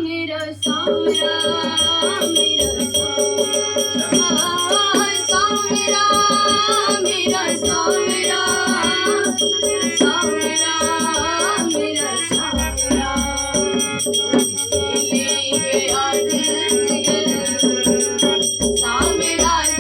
मेरा सांवरा मेरा सांवरा मेरा सांवरा सांवरा मेरा सांवरा ये याद सांवरा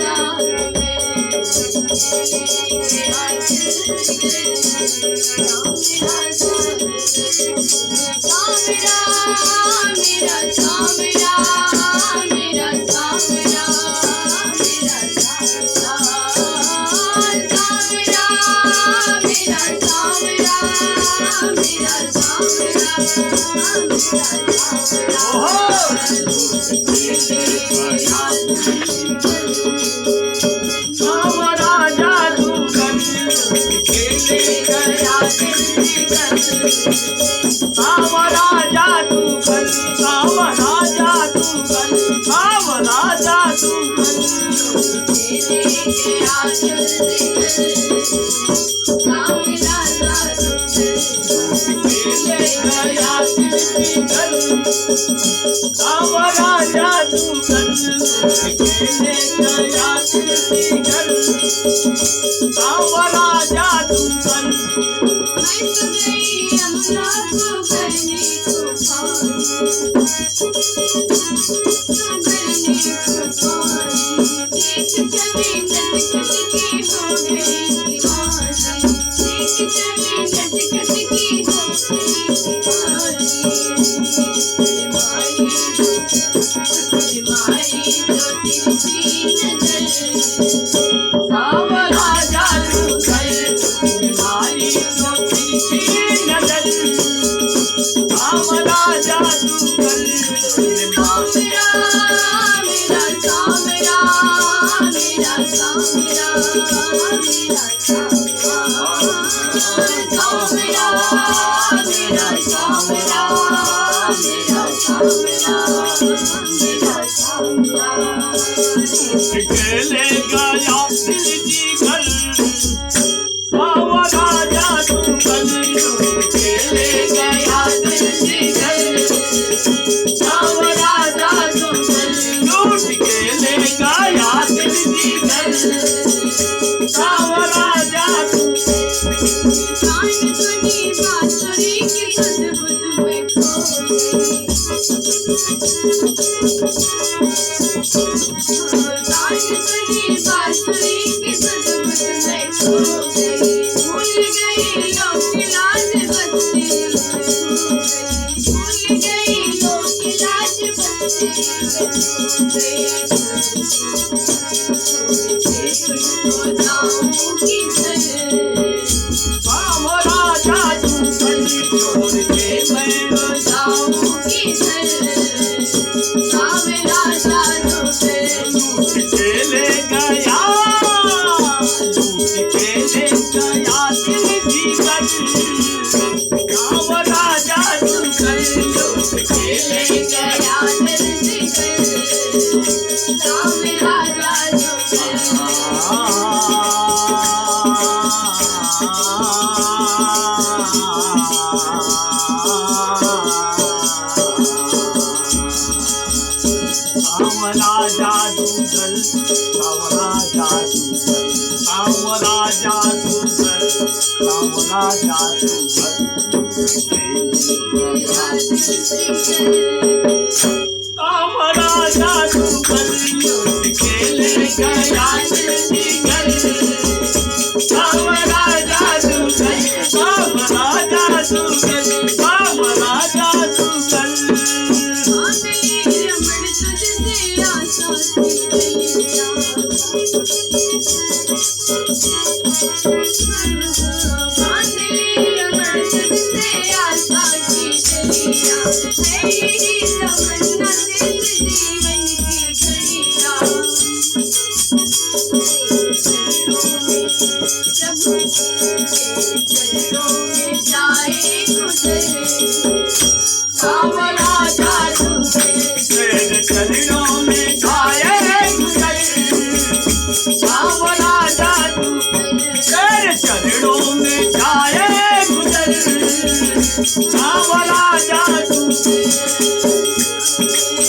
सांवरा जादू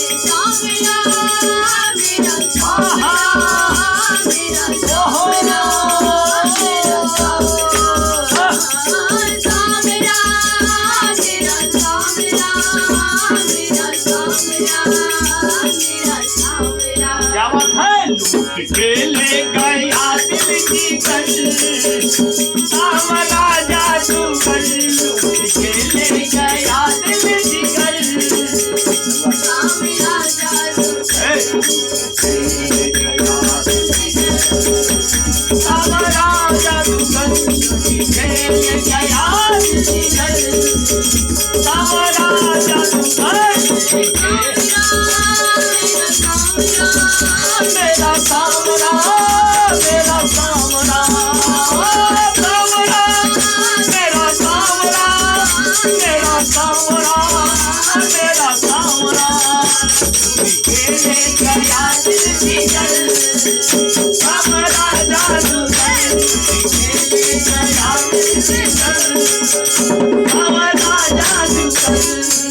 सावरा मेरा सावरा मेरा सावरा मेरा सावरा मेरा सावरा मेरा सावरा मेरा सावरा क्या बात है लूट के ले गया दिल की गल सावरा जादूगर लूट के ले गया दिल की गल सावरा जादू सावरा जादूगर लूट के ले गया दिल की गल सावरा जादूगर मेरा सावरा मेरा सावरा सावरा मेरा सावरा मेरा सावरा मेरा सावरा खेले गया दिल की गल सावरा जादूगर खेले गया दिल की गल सावरा जादूगर